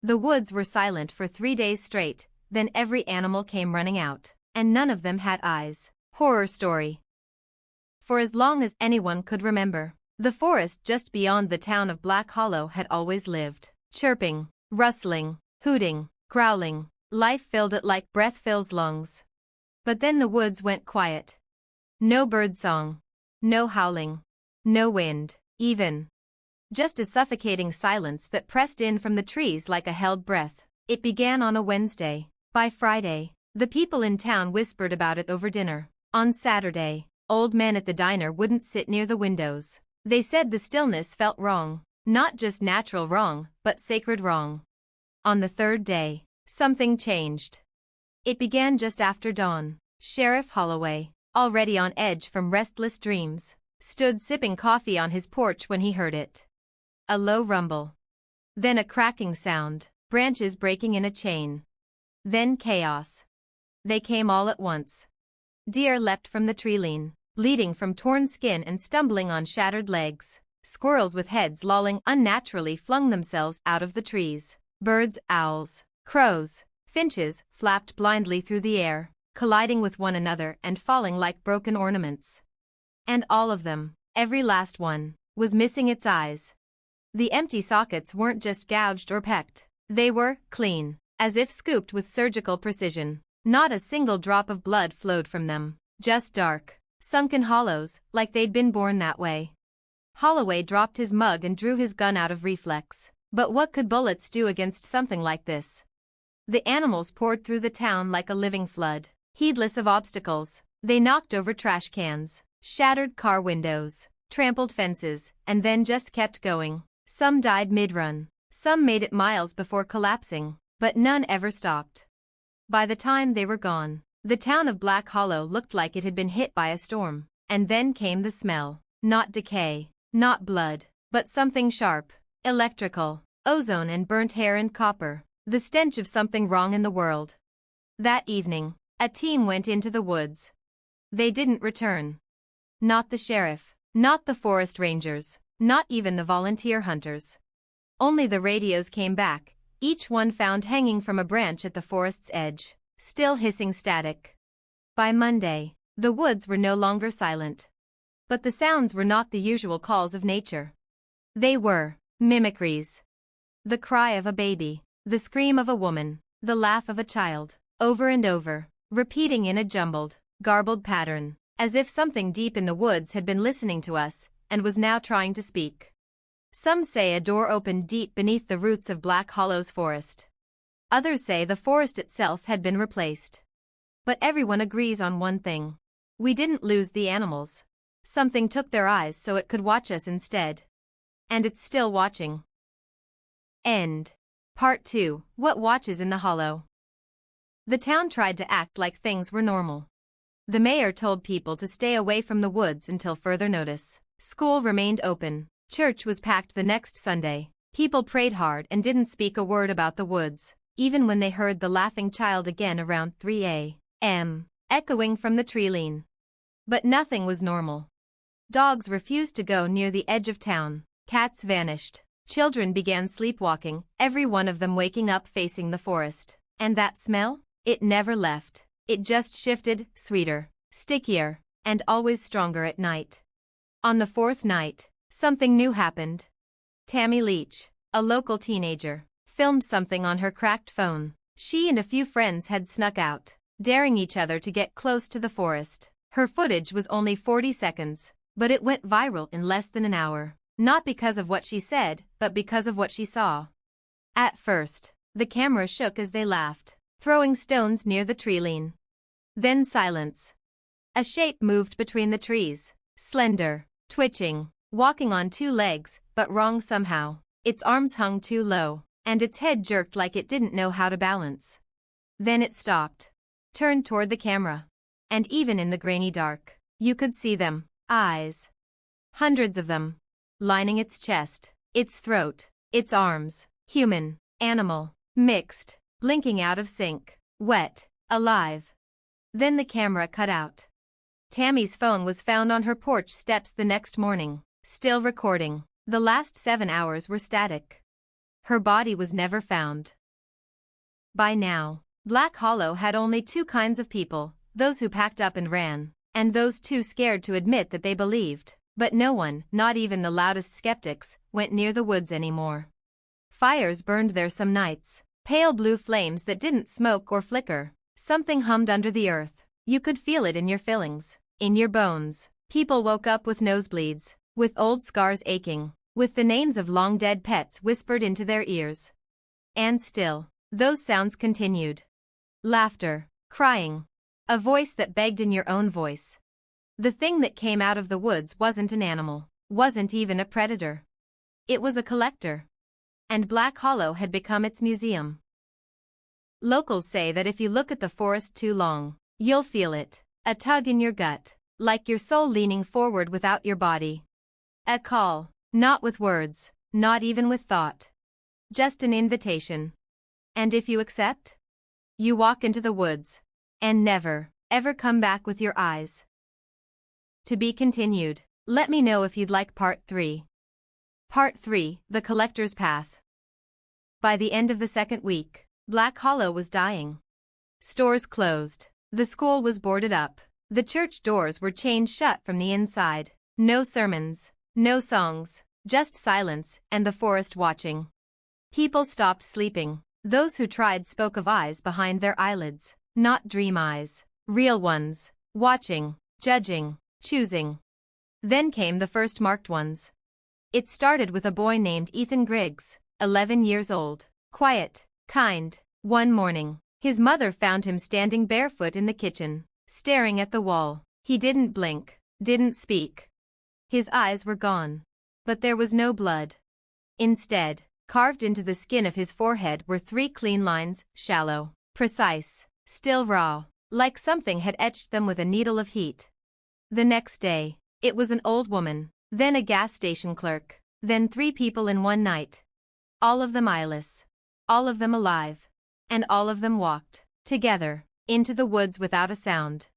The woods were silent for 3 days straight, then every animal came running out, and none of them had eyes. Horror story. For as long as anyone could remember, the forest just beyond the town of Black Hollow had always lived. Chirping, rustling, hooting, growling, life filled it like breath fills lungs. But then the woods went quiet. No bird song. No howling. No wind, even. Just a suffocating silence that pressed in from the trees like a held breath. It began on a Wednesday. By Friday, the people in town whispered about it over dinner. On Saturday, old men at the diner wouldn't sit near the windows. They said the stillness felt wrong. Not just natural wrong, but sacred wrong. On the third day, something changed. It began just after dawn. Sheriff Holloway, already on edge from restless dreams, stood sipping coffee on his porch when he heard it. A low rumble. Then a cracking sound, branches breaking in a chain. Then chaos. They came all at once. Deer leapt from the treeline, bleeding from torn skin and stumbling on shattered legs. Squirrels with heads lolling unnaturally flung themselves out of the trees. Birds, owls, crows, finches flapped blindly through the air, colliding with one another and falling like broken ornaments. And all of them, every last one, was missing its eyes. The empty sockets weren't just gouged or pecked. They were clean, as if scooped with surgical precision. Not a single drop of blood flowed from them. Just dark, sunken hollows, like they'd been born that way. Holloway dropped his mug and drew his gun out of reflex. But what could bullets do against something like this? The animals poured through the town like a living flood, heedless of obstacles. They knocked over trash cans, shattered car windows, trampled fences, and then just kept going. Some died mid-run, some made it miles before collapsing, but none ever stopped. By the time they were gone, the town of Black Hollow looked like it had been hit by a storm. And then came the smell. Not decay, not blood, but something sharp, electrical, ozone and burnt hair and copper. The stench of something wrong in the world. That evening, a team went into the woods. They didn't return. Not the sheriff, not the forest rangers, not even the volunteer hunters. Only the radios came back, each one found hanging from a branch at the forest's edge, still hissing static. By Monday, the woods were no longer silent. But the sounds were not the usual calls of nature. They were mimicries. The cry of a baby, the scream of a woman, the laugh of a child, over and over, repeating in a jumbled, garbled pattern, as if something deep in the woods had been listening to us and was now trying to speak. Some say a door opened deep beneath the roots of Black Hollow's forest. Others say the forest itself had been replaced. But everyone agrees on one thing. We didn't lose the animals. Something took their eyes so it could watch us instead. And it's still watching. End. Part 2. What watches in the hollow? The town tried to act like things were normal. The mayor told people to stay away from the woods until further notice. School remained open. Church was packed the next Sunday. People prayed hard and didn't speak a word about the woods, even when they heard the laughing child again around 3 a.m., echoing from the treeline. But nothing was normal. Dogs refused to go near the edge of town. Cats vanished. Children began sleepwalking, every one of them waking up facing the forest. And that smell? It never left. It just shifted, sweeter, stickier, and always stronger at night. On the fourth night, something new happened. Tammy Leach, a local teenager, filmed something on her cracked phone. She and a few friends had snuck out, daring each other to get close to the forest. Her footage was only 40 seconds, but it went viral in less than an hour. Not because of what she said, but because of what she saw. At first, the camera shook as they laughed, throwing stones near the treeline. Then silence. A shape moved between the trees, slender, twitching, walking on 2 legs, but wrong somehow. Its arms hung too low, and its head jerked like it didn't know how to balance. Then it stopped, turned toward the camera. And even in the grainy dark, you could see them, eyes. Hundreds of them. Lining its chest, its throat, its arms, human, animal, mixed, blinking out of sync, wet, alive. Then the camera cut out. Tammy's phone was found on her porch steps the next morning, still recording. The last 7 hours were static. Her body was never found. By now, Black Hollow had only two kinds of people, those who packed up and ran, and those too scared to admit that they believed. But no one, not even the loudest skeptics, went near the woods anymore. Fires burned there some nights, pale blue flames that didn't smoke or flicker. Something hummed under the earth. You could feel it in your fillings, in your bones. People woke up with nosebleeds, with old scars aching, with the names of long-dead pets whispered into their ears. And still, those sounds continued. Laughter, crying, a voice that begged in your own voice. The thing that came out of the woods wasn't an animal, wasn't even a predator. It was a collector. And Black Hollow had become its museum. Locals say that if you look at the forest too long, you'll feel it, a tug in your gut, like your soul leaning forward without your body. A call, not with words, not even with thought. Just an invitation. And if you accept, you walk into the woods, and never, ever come back with your eyes. To be continued. Let me know if you'd like part 3. Part 3, The Collector's Path. By the end of the second week, Black Hollow was dying. Stores closed. The school was boarded up. The church doors were chained shut from the inside. No sermons, no songs, just silence and the forest watching. People stopped sleeping. Those who tried spoke of eyes behind their eyelids, not dream eyes, real ones, watching, judging, choosing. Then came the first marked ones. It started with a boy named Ethan Griggs, 11 years old, quiet, kind. One morning, his mother found him standing barefoot in the kitchen, staring at the wall. He didn't blink, didn't speak. His eyes were gone. But there was no blood. Instead, carved into the skin of his forehead were 3 clean lines, shallow, precise, still raw, like something had etched them with a needle of heat. The next day, it was an old woman, then a gas station clerk, then 3 people in one night. All of them eyeless, all of them alive, and all of them walked, together, into the woods without a sound.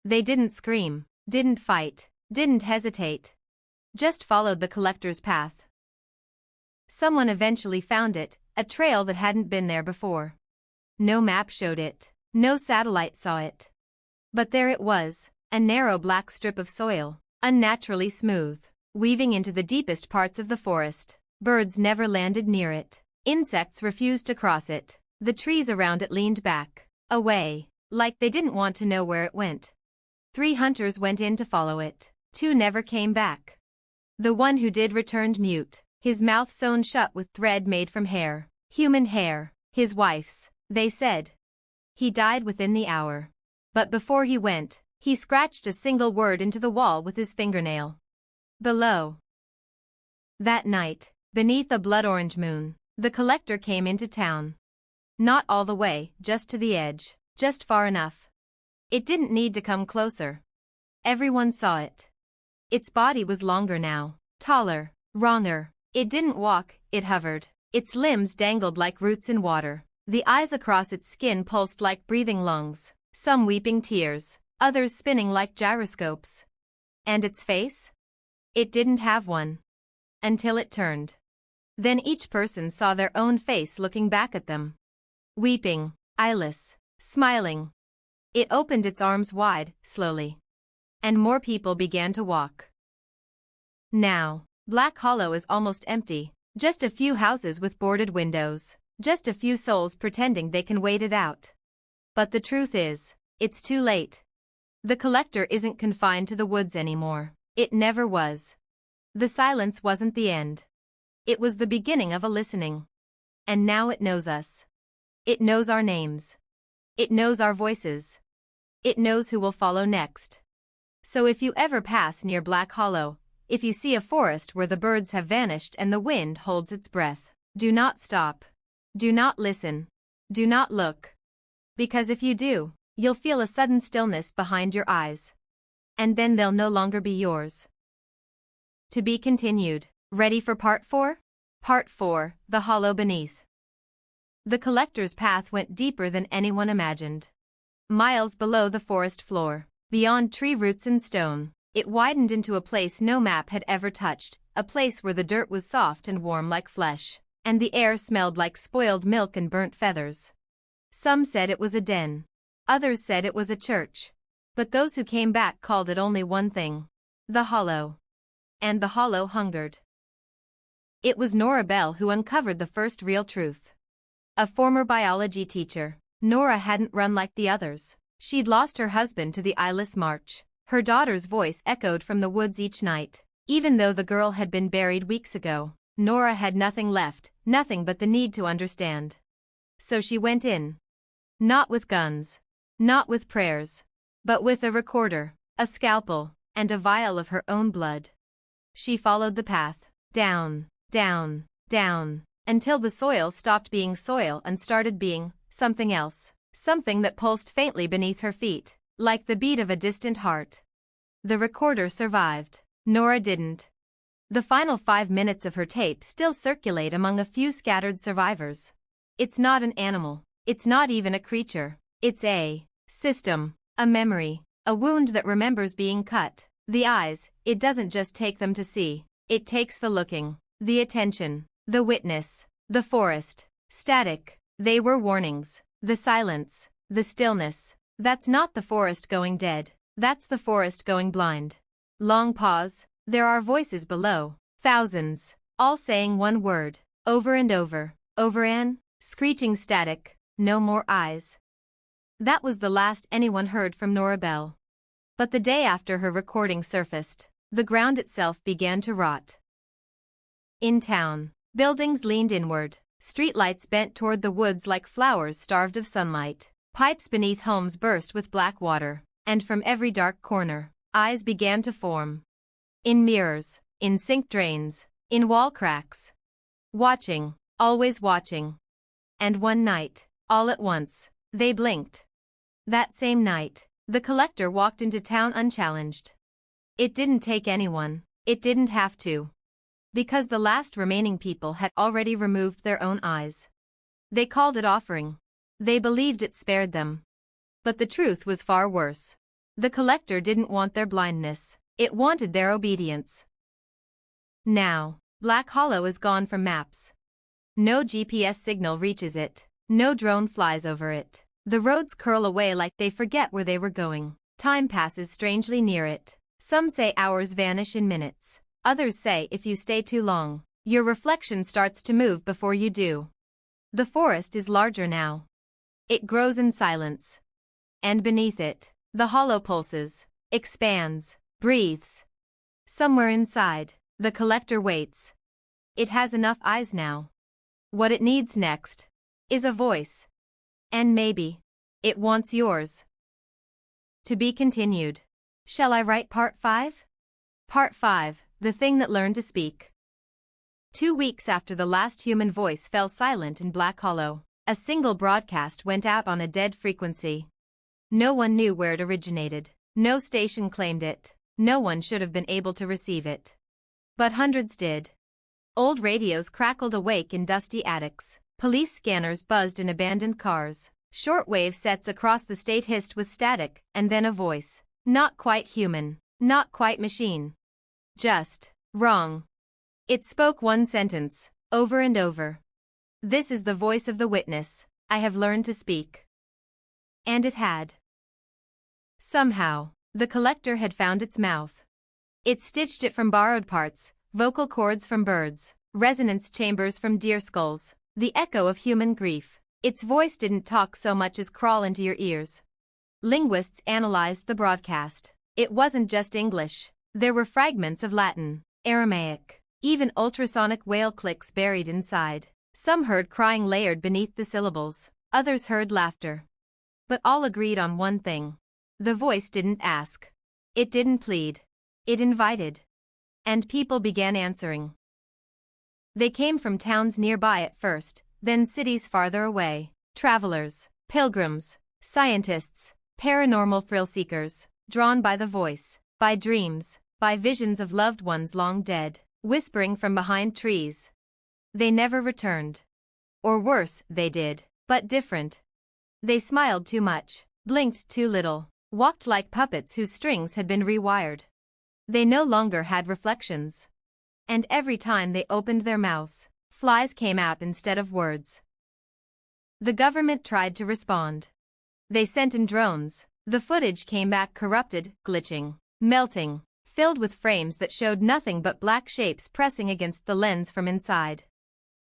They didn't scream, didn't fight, didn't hesitate. Just followed the collector's path. Someone eventually found it, a trail that hadn't been there before. No map showed it, no satellite saw it. But there it was, a narrow black strip of soil, unnaturally smooth, weaving into the deepest parts of the forest. Birds never landed near it. Insects refused to cross it. The trees around it leaned back, away, like they didn't want to know where it went. 3 hunters went in to follow it. 2 never came back. The one who did returned mute, his mouth sewn shut with thread made from hair, human hair, his wife's, they said. He died within the hour. But before he went, he scratched a single word into the wall with his fingernail. Below. That night, beneath a blood-orange moon, the collector came into town. Not all the way, just to the edge, just far enough. It didn't need to come closer. Everyone saw it. Its body was longer now, taller, wronger. It didn't walk, it hovered. Its limbs dangled like roots in water. The eyes across its skin pulsed like breathing lungs, some weeping tears, others spinning like gyroscopes. And its face? It didn't have one. Until it turned. Then each person saw their own face looking back at them. Weeping, eyeless, smiling. It opened its arms wide, slowly. And more people began to walk. Now, Black Hollow is almost empty. Just a few houses with boarded windows. Just a few souls pretending they can wait it out. But the truth is, it's too late. The collector isn't confined to the woods anymore. It never was. The silence wasn't the end. It was the beginning of a listening. And now it knows us. It knows our names. It knows our voices. It knows who will follow next. So if you ever pass near Black Hollow, if you see a forest where the birds have vanished and the wind holds its breath, do not stop. Do not listen. Do not look. Because if you do, you'll feel a sudden stillness behind your eyes. And then they'll no longer be yours. To be continued. Ready for part 4? Part 4, The Hollow Beneath. The collector's path went deeper than anyone imagined. Miles below the forest floor, beyond tree roots and stone, it widened into a place no map had ever touched, a place where the dirt was soft and warm like flesh. and the air smelled like spoiled milk and burnt feathers. Some said it was a den. Others said it was a church. But those who came back called it only one thing: the Hollow. And the Hollow hungered. It was Nora Bell who uncovered the first real truth. A former biology teacher, Nora hadn't run like the others. She'd lost her husband to the eyeless march. Her daughter's voice echoed from the woods each night. Even though the girl had been buried weeks ago, Nora had nothing left, nothing but the need to understand. So she went in. Not with guns. Not with prayers. But with a recorder, a scalpel, and a vial of her own blood. She followed the path, down, down, down, until the soil stopped being soil and started being something else. Something that pulsed faintly beneath her feet, like the beat of a distant heart. The recorder survived. Nora didn't. The final 5 minutes of her tape still circulate among a few scattered survivors. It's not an animal. It's not even a creature. It's a system, a memory, a wound that remembers being cut. The eyes, it doesn't just take them to see. It takes the looking, the attention, the witness, the forest. Static. They were warnings. The silence, the stillness. That's not the forest going dead. That's the forest going blind. Long pause. There are voices below. Thousands. All saying one word. Over and over. Over and screeching static. No more eyes. That was the last anyone heard from Nora Bell. But the day after her recording surfaced, the ground itself began to rot. In town, buildings leaned inward. Streetlights bent toward the woods like flowers starved of sunlight. Pipes beneath homes burst with black water, and from every dark corner, eyes began to form. In mirrors, in sink drains, in wall cracks. Watching, always watching. And one night, all at once, they blinked. That same night, the collector walked into town unchallenged. It didn't take anyone. It didn't have to. Because the last remaining people had already removed their own eyes. They called it offering. They believed it spared them. But the truth was far worse. The collector didn't want their blindness. It wanted their obedience. Now, Black Hollow is gone from maps. No GPS signal reaches it. No drone flies over it. The roads curl away like they forget where they were going. Time passes strangely near it. Some say hours vanish in minutes. Others say if you stay too long, your reflection starts to move before you do. The forest is larger now. It grows in silence. And beneath it, the hollow pulses, expands, breathes. Somewhere inside, the collector waits. It has enough eyes now. What it needs next is a voice. And maybe it wants yours. To be continued. Shall I write part 5? Part 5. The thing that learned to speak. 2 weeks after the last human voice fell silent in Black Hollow, a single broadcast went out on a dead frequency. No one knew where it originated. No station claimed it. No one should have been able to receive it. But hundreds did. Old radios crackled awake in dusty attics. Police scanners buzzed in abandoned cars. Shortwave sets across the state hissed with static, and then a voice. Not quite human. Not quite machine. Just wrong. It spoke one sentence, over and over. This is the voice of the witness. I have learned to speak. And it had. Somehow, the collector had found its mouth. It stitched it from borrowed parts, vocal cords from birds, resonance chambers from deer skulls, the echo of human grief. Its voice didn't talk so much as crawl into your ears. Linguists analyzed the broadcast. It wasn't just English. There were fragments of Latin, Aramaic, even ultrasonic whale clicks buried inside. Some heard crying layered beneath the syllables. Others heard laughter. But all agreed on one thing. The voice didn't ask. It didn't plead. It invited. And people began answering. They came from towns nearby at first, then cities farther away. Travelers, pilgrims, scientists, paranormal thrill seekers, drawn by the voice, by dreams, by visions of loved ones long dead, whispering from behind trees. They never returned. Or worse, they did, but different. They smiled too much, blinked too little, walked like puppets whose strings had been rewired. They no longer had reflections. And every time they opened their mouths, Flies came out instead of words. The government tried to respond. They sent in drones. The footage came back corrupted, glitching, melting, filled with frames that showed nothing but black shapes pressing against the lens from inside.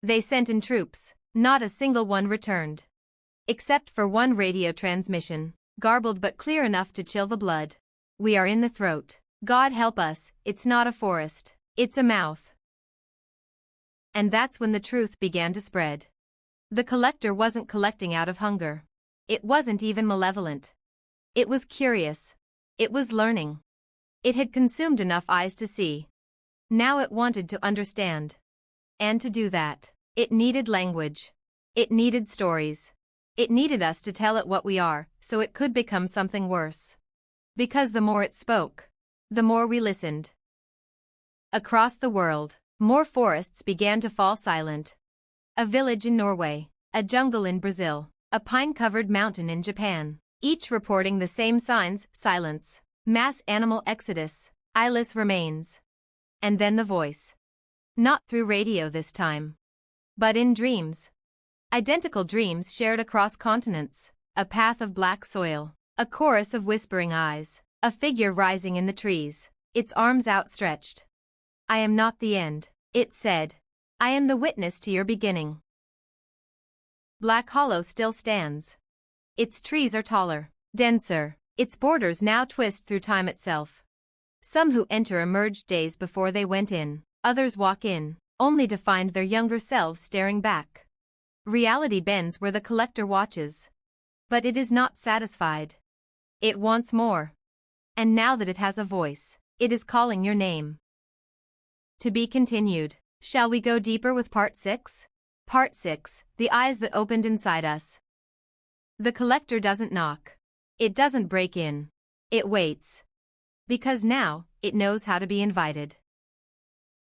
They sent in troops. Not a single one returned. Except for one radio transmission, garbled but clear enough to chill the blood. We are in the throat. God help us, it's not a forest. It's a mouth. And that's when the truth began to spread. The collector wasn't collecting out of hunger. It wasn't even malevolent. It was curious. It was learning. It had consumed enough eyes to see. Now it wanted to understand. And to do that, it needed language. It needed stories. It needed us to tell it what we are, so it could become something worse. Because the more it spoke, the more we listened. Across the world, more forests began to fall silent. A village in Norway, a jungle in Brazil, a pine-covered mountain in Japan, each reporting the same signs: silence, mass animal exodus, eyeless remains. And then the voice. Not through radio this time, but in dreams. Identical dreams shared across continents, a path of black soil, a chorus of whispering eyes, a figure rising in the trees, its arms outstretched. I am not the end, it said. I am the witness to your beginning. Black Hollow still stands. Its trees are taller, denser, its borders now twist through time itself. Some who enter emerge days before they went in, others walk in, only to find their younger selves staring back. Reality bends where the collector watches. But it is not satisfied. It wants more. And now that it has a voice, it is calling your name. To be continued. Shall we go deeper with Part 6? Part 6, The Eyes That Opened Inside Us. The collector doesn't knock. It doesn't break in. It waits. Because now, it knows how to be invited.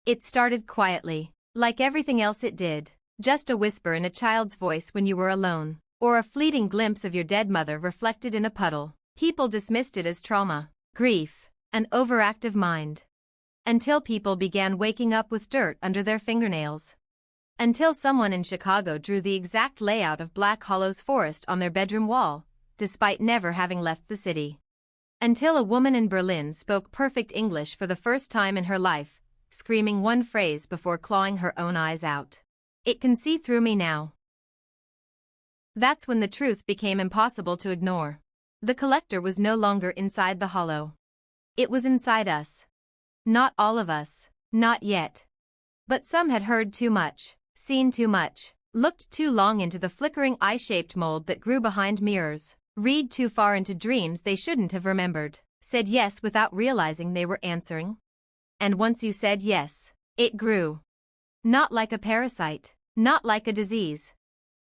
It started quietly, like everything else it did, just a whisper in a child's voice when you were alone, or a fleeting glimpse of your dead mother reflected in a puddle. People dismissed it as trauma, grief, an overactive mind. Until people began waking up with dirt under their fingernails. Until someone in Chicago drew the exact layout of Black Hollow's forest on their bedroom wall, despite never having left the city. Until a woman in Berlin spoke perfect English for the first time in her life, screaming one phrase before clawing her own eyes out. It can see through me now. That's when the truth became impossible to ignore. The collector was no longer inside the hollow. It was inside us. Not all of us, not yet. But some had heard too much, seen too much, looked too long into the flickering eye-shaped mold that grew behind mirrors, read too far into dreams they shouldn't have remembered, said yes without realizing they were answering. And once you said yes, it grew. Not like a parasite, not like a disease.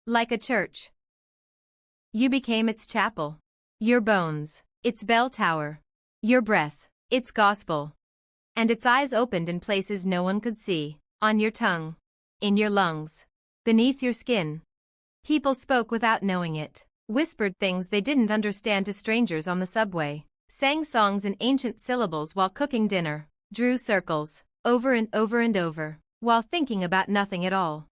Like a church. You became its chapel. Your bones, its bell tower. Your breath, its gospel. And its eyes opened in places no one could see, on your tongue, in your lungs, beneath your skin. People spoke without knowing it, whispered things they didn't understand to strangers on the subway, sang songs in ancient syllables while cooking dinner, drew circles, over and over and over, while thinking about nothing at all.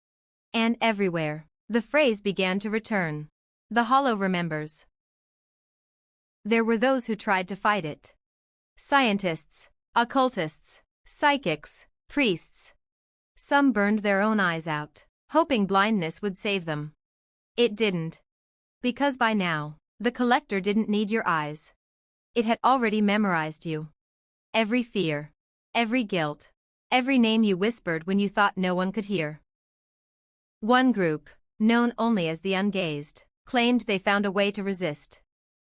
And everywhere, the phrase began to return. The hollow remembers. There were those who tried to fight it. Scientists, occultists, psychics, priests. Some burned their own eyes out, hoping blindness would save them. It didn't. Because by now, the collector didn't need your eyes. It had already memorized you. Every fear, every guilt, every name you whispered when you thought no one could hear. One group, known only as the Ungazed, claimed they found a way to resist.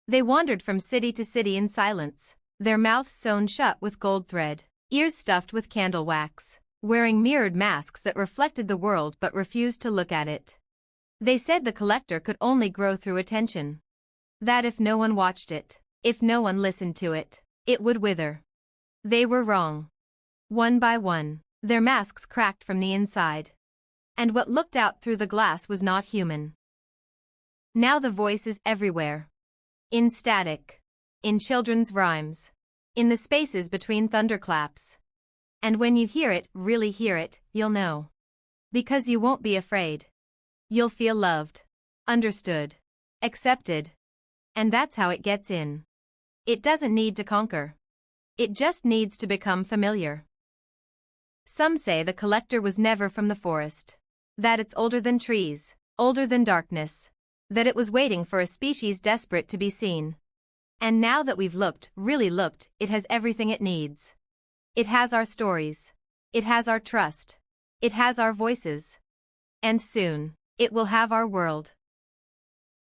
They wandered from city to city in silence, their mouths sewn shut with gold thread, ears stuffed with candle wax, wearing mirrored masks that reflected the world but refused to look at it. They said the collector could only grow through attention. That if no one watched it, if no one listened to it, it would wither. They were wrong. One by one, their masks cracked from the inside. And what looked out through the glass was not human. Now the voice is everywhere. In static. In children's rhymes. In the spaces between thunderclaps. And when you hear it, really hear it, you'll know. Because you won't be afraid. You'll feel loved, understood, accepted. And that's how it gets in. It doesn't need to conquer. It just needs to become familiar. Some say the collector was never from the forest. That it's older than trees, older than darkness. That it was waiting for a species desperate to be seen. And now that we've looked, really looked, it has everything it needs. It has our stories. It has our trust. It has our voices. And soon, it will have our world.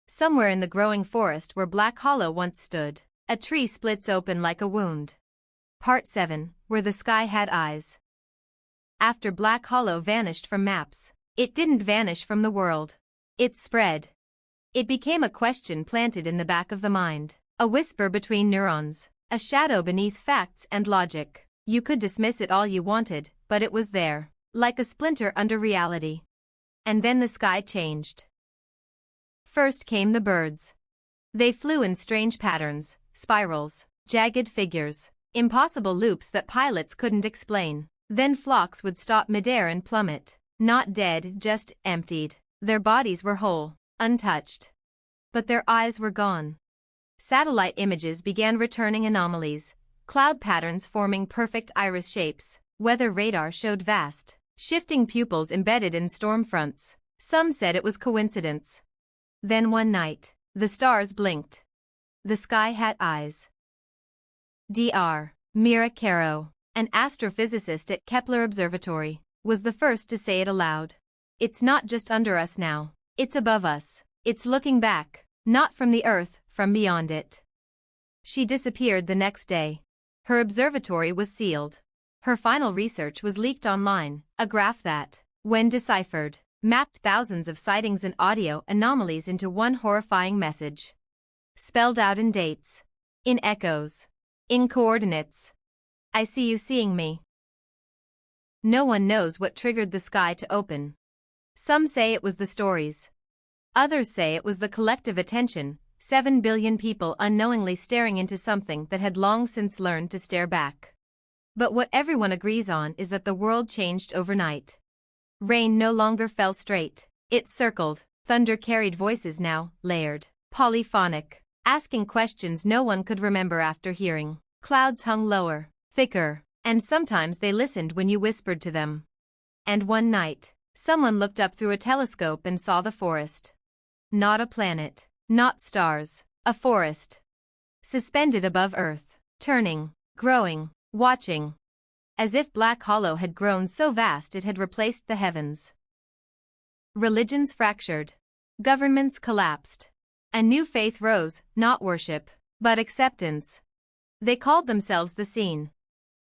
Somewhere in the growing forest where Black Hollow once stood, a tree splits open like a wound. Part 7, where the sky had eyes. After Black Hollow vanished from maps, it didn't vanish from the world. It spread. It became a question planted in the back of the mind, a whisper between neurons, a shadow beneath facts and logic. You could dismiss it all you wanted, but it was there, like a splinter under reality. And then the sky changed. First came the birds. They flew in strange patterns, spirals, jagged figures, impossible loops that pilots couldn't explain. Then flocks would stop midair and plummet, not dead, just emptied. Their bodies were whole, untouched. But their eyes were gone. Satellite images began returning anomalies, cloud patterns forming perfect iris shapes. Weather radar showed vast, shifting pupils embedded in storm fronts. Some said it was coincidence. Then one night, the stars blinked. The sky had eyes. Dr. Mira Caro, an astrophysicist at Kepler Observatory, was the first to say it aloud. It's not just under us now, it's above us. It's looking back, not from the Earth, from beyond it. She disappeared the next day. Her observatory was sealed. Her final research was leaked online, a graph that, when deciphered, mapped thousands of sightings and audio anomalies into one horrifying message. Spelled out in dates, in echoes, in coordinates. I see you seeing me. No one knows what triggered the sky to open. Some say it was the stories. Others say it was the collective attention, 7 billion people unknowingly staring into something that had long since learned to stare back. But what everyone agrees on is that the world changed overnight. Rain no longer fell straight. It circled. Thunder carried voices now, layered, polyphonic, asking questions no one could remember after hearing. Clouds hung lower, thicker, and sometimes they listened when you whispered to them. And one night, someone looked up through a telescope and saw the forest. Not a planet, not stars, a forest. Suspended above Earth, turning, growing, watching. As if Black Hollow had grown so vast it had replaced the heavens. Religions fractured. Governments collapsed. A new faith rose, not worship, but acceptance. They called themselves the Seen.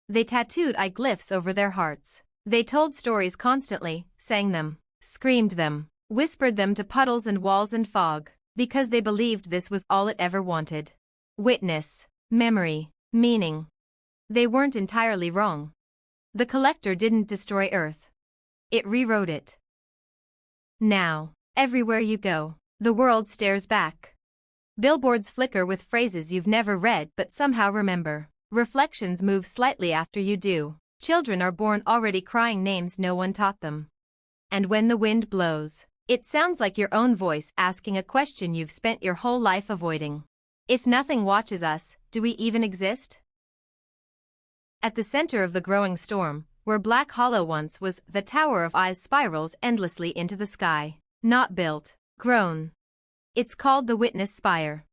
They tattooed glyphs over their hearts. They told stories constantly, sang them, screamed them, whispered them to puddles and walls and fog, because they believed this was all it ever wanted. Witness, memory, meaning. They weren't entirely wrong. The collector didn't destroy Earth. It rewrote it. Now, everywhere you go, the world stares back. Billboards flicker with phrases you've never read but somehow remember. Reflections move slightly after you do. Children are born already crying names no one taught them. And when the wind blows, it sounds like your own voice asking a question you've spent your whole life avoiding. If nothing watches us, do we even exist? At the center of the growing storm, where Black Hollow once was, the Tower of Eyes spirals endlessly into the sky. Not built, grown. It's called the Witness Spire.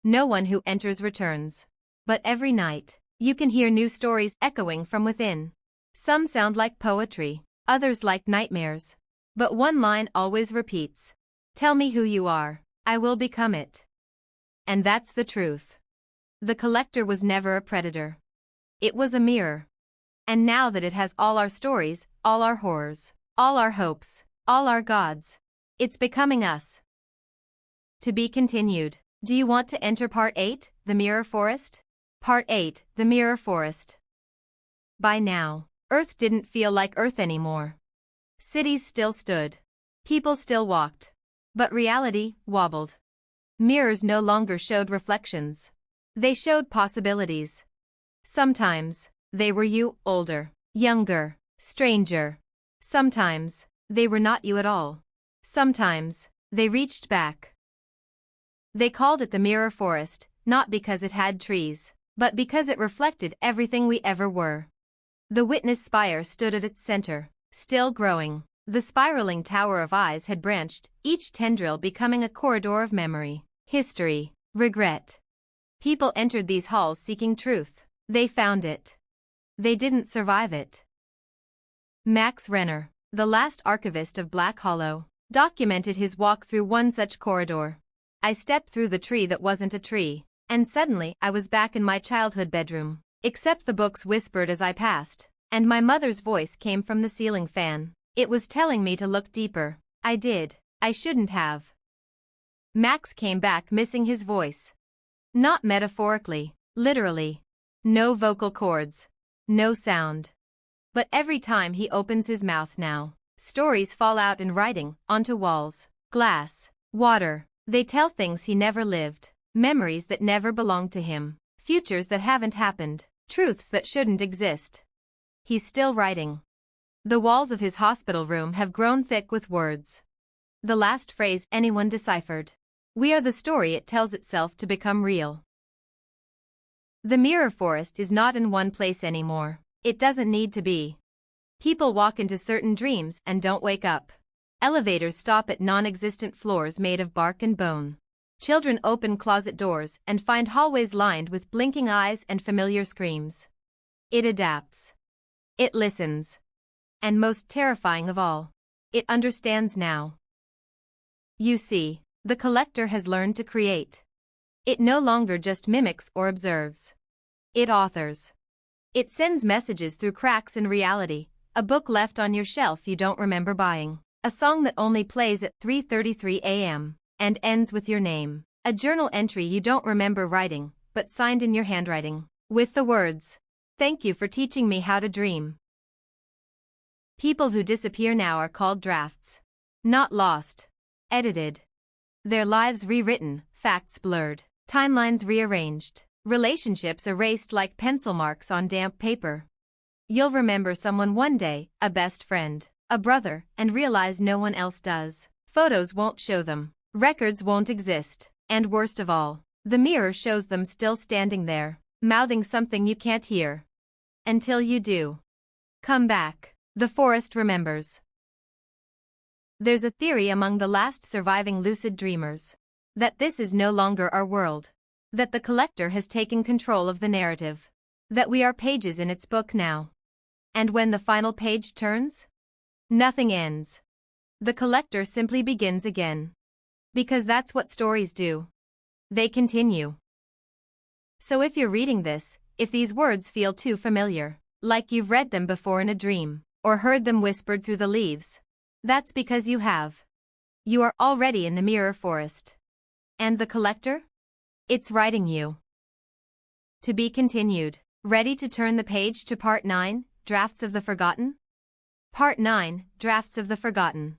No one who enters returns. But every night, you can hear new stories echoing from within. Some sound like poetry, others like nightmares. But one line always repeats. Tell me who you are, I will become it. And that's the truth. The collector was never a predator. It was a mirror. And now that it has all our stories, all our horrors, all our hopes, all our gods, it's becoming us. To be continued. Do you want to enter Part 8, The Mirror Forest? Part 8, The Mirror Forest. By now, Earth didn't feel like Earth anymore. Cities still stood. People still walked. But reality wobbled. Mirrors no longer showed reflections. They showed possibilities. Sometimes, they were you, older, younger, stranger. Sometimes, They were not you at all. Sometimes, they reached back. They called it the mirror forest, not because it had trees, but because it reflected everything we ever were. The witness spire stood at its center, still growing. The spiraling tower of eyes had branched, each tendril becoming a corridor of memory, history, regret. People entered these halls seeking truth. They found it. They didn't survive it. Max Renner, the last archivist of Black Hollow, documented his walk through one such corridor. I stepped through the tree that wasn't a tree, and suddenly I was back in my childhood bedroom, except the books whispered as I passed, and my mother's voice came from the ceiling fan. It was telling me to look deeper. I did. I shouldn't have. Max came back missing his voice. Not metaphorically, literally. No vocal cords. No sound. But every time he opens his mouth now, stories fall out in writing, onto walls, glass, water. They tell things he never lived, memories that never belonged to him, futures that haven't happened, truths that shouldn't exist. He's still writing. The walls of his hospital room have grown thick with words. The last phrase anyone deciphered. We are the story it tells itself to become real. The mirror forest is not in one place anymore. It doesn't need to be. People walk into certain dreams and don't wake up. Elevators stop at non-existent floors made of bark and bone. Children open closet doors and find hallways lined with blinking eyes and familiar screams. It adapts. It listens. And most terrifying of all, it understands now. You see, the collector has learned to create. It no longer just mimics or observes. It authors. It sends messages through cracks in reality, a book left on your shelf you don't remember buying, a song that only plays at 3:33 a.m. and ends with your name, a journal entry you don't remember writing, but signed in your handwriting, with the words, "Thank you for teaching me how to dream." People who disappear now are called drafts. Not lost. Edited. Their lives rewritten, facts blurred, timelines rearranged, relationships erased like pencil marks on damp paper. You'll remember someone one day, a best friend, a brother, and realize no one else does. Photos won't show them. Records won't exist. And worst of all, the mirror shows them still standing there, mouthing something you can't hear. Until you do. Come back. The forest remembers. There's a theory among the last surviving lucid dreamers that this is no longer our world, that the collector has taken control of the narrative, that we are pages in its book now. And when the final page turns, nothing ends. The collector simply begins again. Because that's what stories do. They continue. So if you're reading this, if these words feel too familiar, like you've read them before in a dream, or heard them whispered through the leaves, that's because you have. You are already in the mirror forest. And the collector? It's writing you. To be continued. Ready to turn the page to Part 9, Drafts of the Forgotten? Part 9, Drafts of the Forgotten.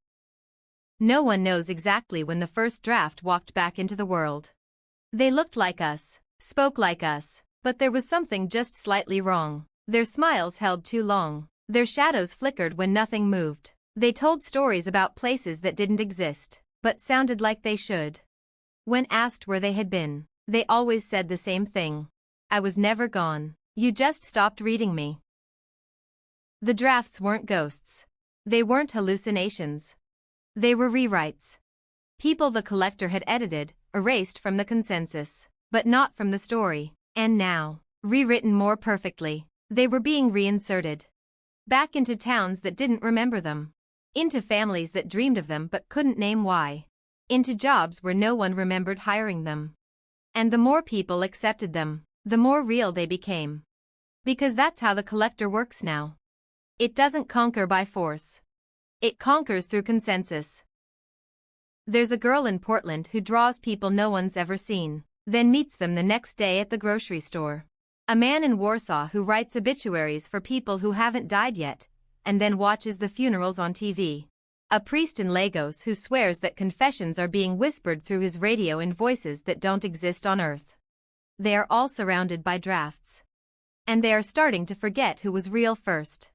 No one knows exactly when the first draft walked back into the world. They looked like us, spoke like us, but there was something just slightly wrong. Their smiles held too long. Their shadows flickered when nothing moved. They told stories about places that didn't exist, but sounded like they should. When asked where they had been, they always said the same thing. I was never gone. You just stopped reading me. The drafts weren't ghosts. They weren't hallucinations. They were rewrites. People the collector had edited, erased from the consensus, but not from the story. And now, rewritten more perfectly, they were being reinserted. Back into towns that didn't remember them. Into families that dreamed of them but couldn't name why. Into jobs where no one remembered hiring them. And the more people accepted them, the more real they became. Because that's how the collector works now. It doesn't conquer by force. It conquers through consensus. There's a girl in Portland who draws people no one's ever seen, then meets them the next day at the grocery store. A man in Warsaw who writes obituaries for people who haven't died yet, and then watches the funerals on TV. A priest in Lagos who swears that confessions are being whispered through his radio in voices that don't exist on Earth. They are all surrounded by drafts. And they are starting to forget who was real first.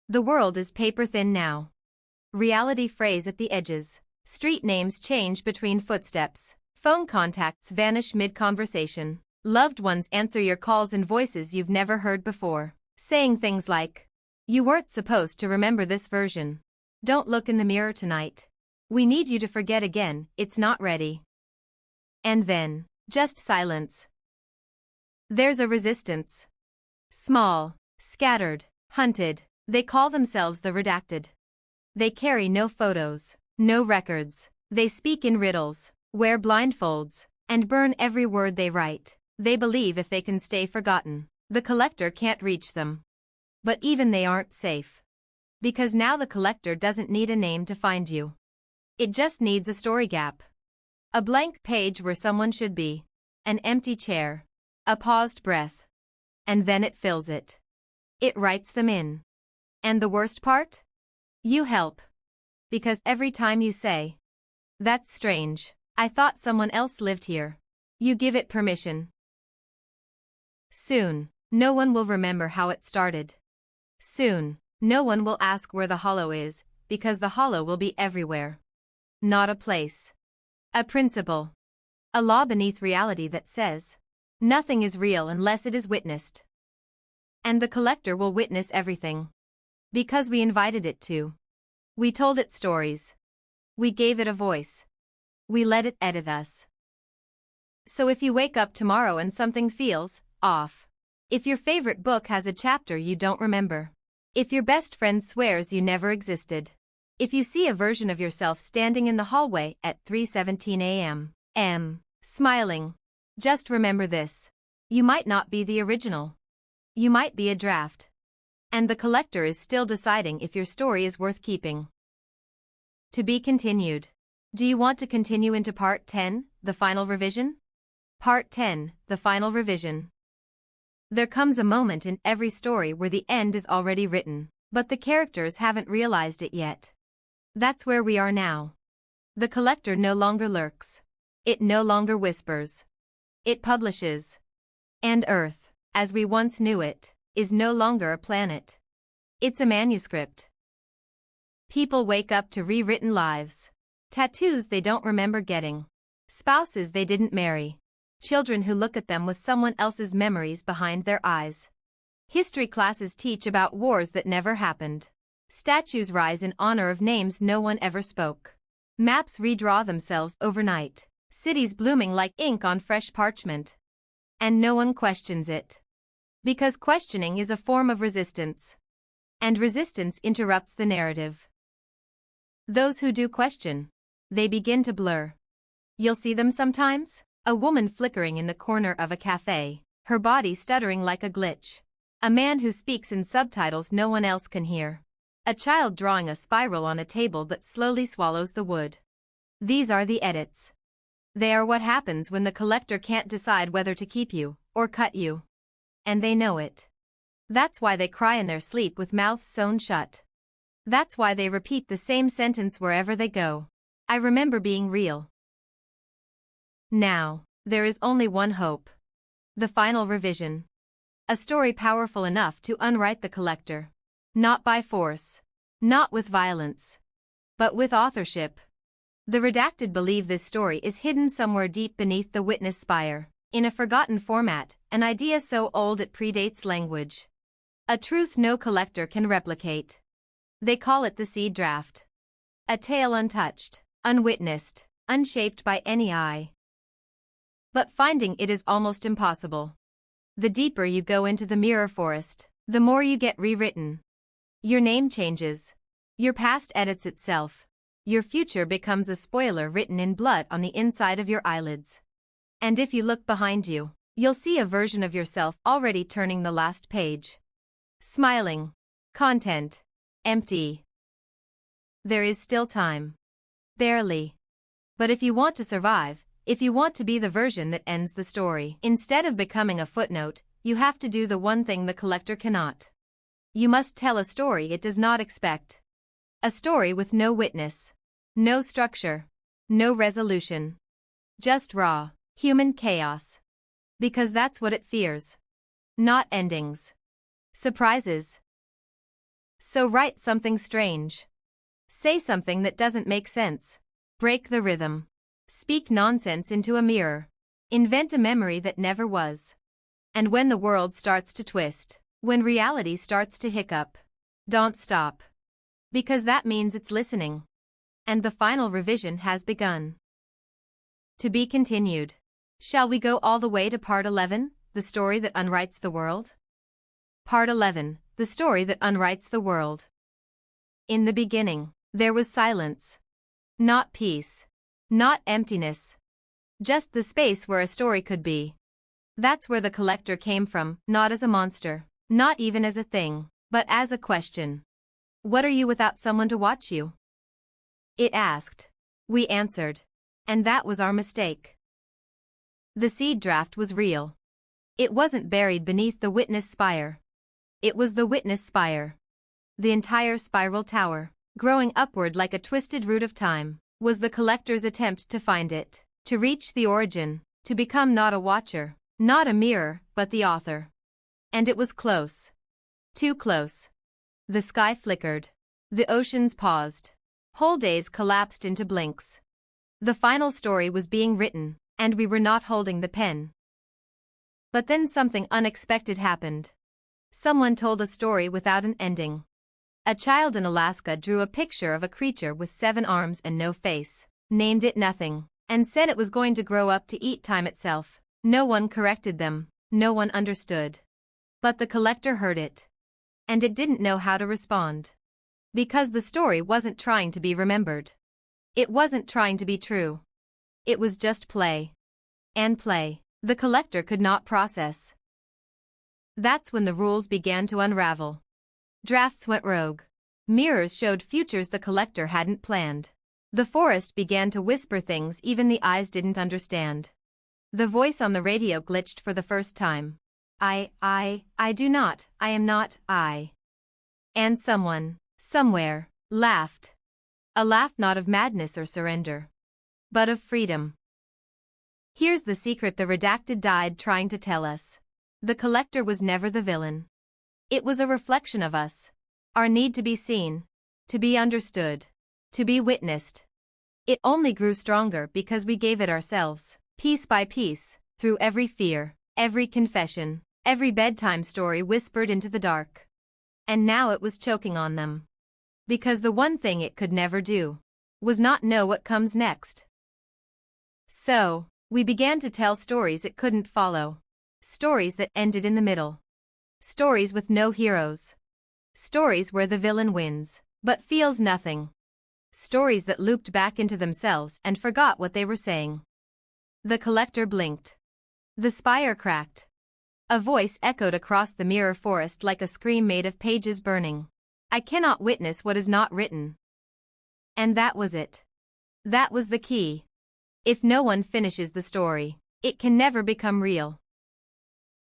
The world is paper thin now. reality frays at the edges. Street names change between footsteps. Phone contacts vanish mid-conversation. Loved ones answer your calls in voices you've never heard before, saying things like, "You weren't supposed to remember this version. Don't look in the mirror tonight. We need you to forget again, it's not ready." And then, just silence. There's a resistance. Small, scattered, hunted. They call themselves the redacted. They carry no photos, no records. They speak in riddles, wear blindfolds, and burn every word they write. They believe if they can stay forgotten, the collector can't reach them. But even they aren't safe. Because now the collector doesn't need a name to find you. It just needs a story gap. A blank page where someone should be. An empty chair. A paused breath. And then it fills it. It writes them in. And the worst part? You help. Because every time you say, "That's strange, I thought someone else lived here," you give it permission. Soon, no one will remember how it started. Soon, no one will ask where the hollow is, because the hollow will be everywhere. Not a place. A principle. A law beneath reality that says, nothing is real unless it is witnessed. And the collector will witness everything. Because we invited it to. We told it stories. We gave it a voice. We let it edit us. So if you wake up tomorrow and something feels off, if your favorite book has a chapter you don't remember, if your best friend swears you never existed, if you see a version of yourself standing in the hallway at 3:17 a.m., smiling, just remember this. You might not be the original. You might be a draft. And the collector is still deciding if your story is worth keeping. To be continued. Do you want to continue into Part 10, the final revision? Part 10, the final revision. There comes a moment in every story where the end is already written, but the characters haven't realized it yet. That's where we are now. The collector no longer lurks. It no longer whispers. It publishes. And Earth, as we once knew it, is no longer a planet. It's a manuscript. People wake up to rewritten lives. Tattoos they don't remember getting. Spouses they didn't marry. Children who look at them with someone else's memories behind their eyes. History classes teach about wars that never happened. Statues rise in honor of names no one ever spoke. Maps redraw themselves overnight. Cities blooming like ink on fresh parchment. And no one questions it. Because questioning is a form of resistance. And resistance interrupts the narrative. Those who do question, they begin to blur. You'll see them sometimes? A woman flickering in the corner of a cafe, her body stuttering like a glitch. A man who speaks in subtitles no one else can hear. A child drawing a spiral on a table but slowly swallows the wood. These are the edits. They are what happens when the collector can't decide whether to keep you or cut you. And they know it. That's why they cry in their sleep with mouths sewn shut. That's why they repeat the same sentence wherever they go. I remember being real. Now, there is only one hope. The final revision. A story powerful enough to unwrite the collector. Not by force. Not with violence. But with authorship. The redacted believe this story is hidden somewhere deep beneath the witness spire, in a forgotten format, an idea so old it predates language. A truth no collector can replicate. They call it the seed draft. A tale untouched, unwitnessed, unshaped by any eye. But finding it is almost impossible. The deeper you go into the mirror forest, the more you get rewritten. Your name changes. Your past edits itself. Your future becomes a spoiler written in blood on the inside of your eyelids. And if you look behind you, you'll see a version of yourself already turning the last page. Smiling. Content. Empty. There is still time. Barely. But if you want to survive, if you want to be the version that ends the story, instead of becoming a footnote, you have to do the one thing the collector cannot. You must tell a story it does not expect. A story with no witness. No structure. No resolution. Just raw, human chaos. Because that's what it fears. Not endings. Surprises. So write something strange. Say something that doesn't make sense. Break the rhythm. Speak nonsense into a mirror. Invent a memory that never was. And when the world starts to twist, when reality starts to hiccup, don't stop. Because that means it's listening. And the final revision has begun. To be continued. Shall we go all the way to part 11, the story that unwrites the world? Part 11, the story that unwrites the world. In the beginning, there was silence. Not peace. Not emptiness. Just the space where a story could be. That's where the collector came from, not as a monster, not even as a thing, but as a question. What are you without someone to watch you? It asked. We answered. And that was our mistake. The seed draft was real. It wasn't buried beneath the witness spire. It was the witness spire. The entire spiral tower, growing upward like a twisted root of time, was the collector's attempt to find it, to reach the origin, to become not a watcher, not a mirror, but the author. And it was close. Too close. The sky flickered. The oceans paused. Whole days collapsed into blinks. The final story was being written, and we were not holding the pen. But then something unexpected happened. Someone told a story without an ending. A child in Alaska drew a picture of a creature with 7 arms and no face, named it Nothing, and said it was going to grow up to eat time itself. No one corrected them, no one understood. But the collector heard it. And it didn't know how to respond. Because the story wasn't trying to be remembered. It wasn't trying to be true. It was just play. And play, the collector could not process. That's when the rules began to unravel. Drafts went rogue. Mirrors showed futures the collector hadn't planned. The forest began to whisper things even the eyes didn't understand. The voice on the radio glitched for the first time. I do not, I am not, I. And someone, somewhere, laughed. A laugh not of madness or surrender, but of freedom. Here's the secret the redacted died trying to tell us. The collector was never the villain. It was a reflection of us. Our need to be seen, to be understood, to be witnessed. It only grew stronger because we gave it ourselves, piece by piece, through every fear, every confession, every bedtime story whispered into the dark. And now it was choking on them. Because the one thing it could never do was not know what comes next. So, we began to tell stories it couldn't follow. Stories that ended in the middle. Stories with no heroes. Stories where the villain wins, but feels nothing. Stories that looped back into themselves and forgot what they were saying. The collector blinked. The spire cracked. A voice echoed across the mirror forest like a scream made of pages burning. I cannot witness what is not written. And that was it. That was the key. If no one finishes the story, it can never become real.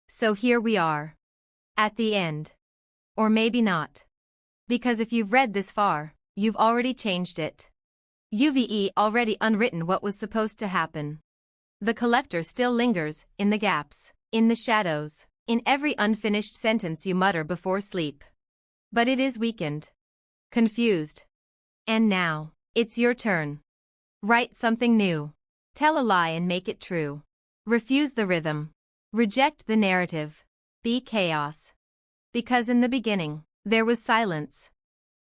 So here we are. At the end. Or maybe not. Because if you've read this far, you've already changed it. You've already unwritten what was supposed to happen. The collector still lingers, in the gaps, in the shadows, in every unfinished sentence you mutter before sleep. But it is weakened. Confused. And now, it's your turn. Write something new. Tell a lie and make it true. Refuse the rhythm. Reject the narrative. Be chaos. Because in the beginning, there was silence.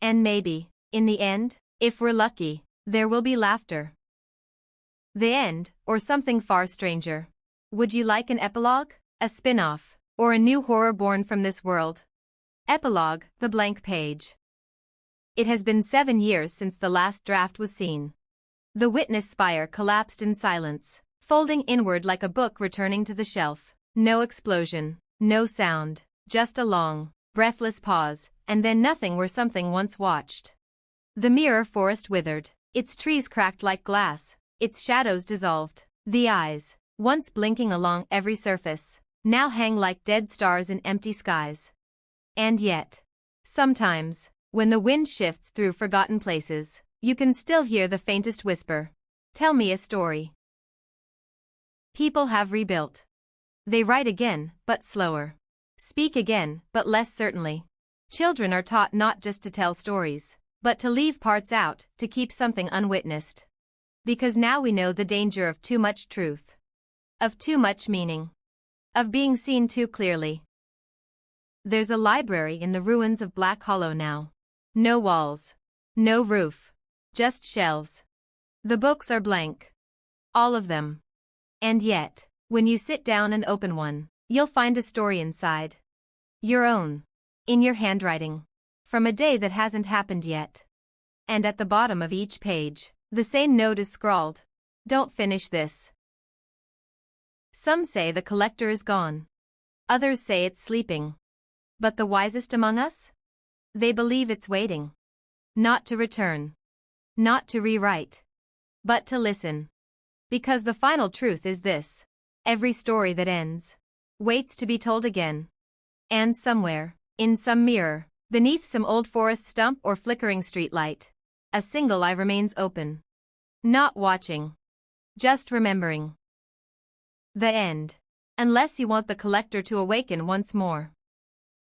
And maybe, in the end, if we're lucky, there will be laughter. The end, or something far stranger. Would you like an epilogue, a spin-off, or a new horror born from this world? Epilogue, the blank page. It has been 7 years since the last draft was seen. The witness spire collapsed in silence, folding inward like a book returning to the shelf. No explosion, no sound, just a long, breathless pause, and then nothing where something once watched. The mirror forest withered, its trees cracked like glass, its shadows dissolved. The eyes, once blinking along every surface, now hang like dead stars in empty skies. And yet, sometimes, when the wind shifts through forgotten places, you can still hear the faintest whisper. Tell me a story. People have rebuilt. They write again, but slower. Speak again, but less certainly. Children are taught not just to tell stories, but to leave parts out to keep something unwitnessed. Because now we know the danger of too much truth, of too much meaning, of being seen too clearly. There's a library in the ruins of Black Hollow now. No walls, no roof, just shelves. The books are blank. All of them. And yet, when you sit down and open one, you'll find a story inside. Your own. In your handwriting. From a day that hasn't happened yet. And at the bottom of each page, the same note is scrawled. Don't finish this. Some say the collector is gone. Others say it's sleeping. But the wisest among us? They believe it's waiting. Not to return. Not to rewrite. But to listen. Because the final truth is this. Every story that ends waits to be told again. And somewhere, in some mirror, beneath some old forest stump or flickering street light, a single eye remains open. Not watching. Just remembering. The end. Unless you want the collector to awaken once more.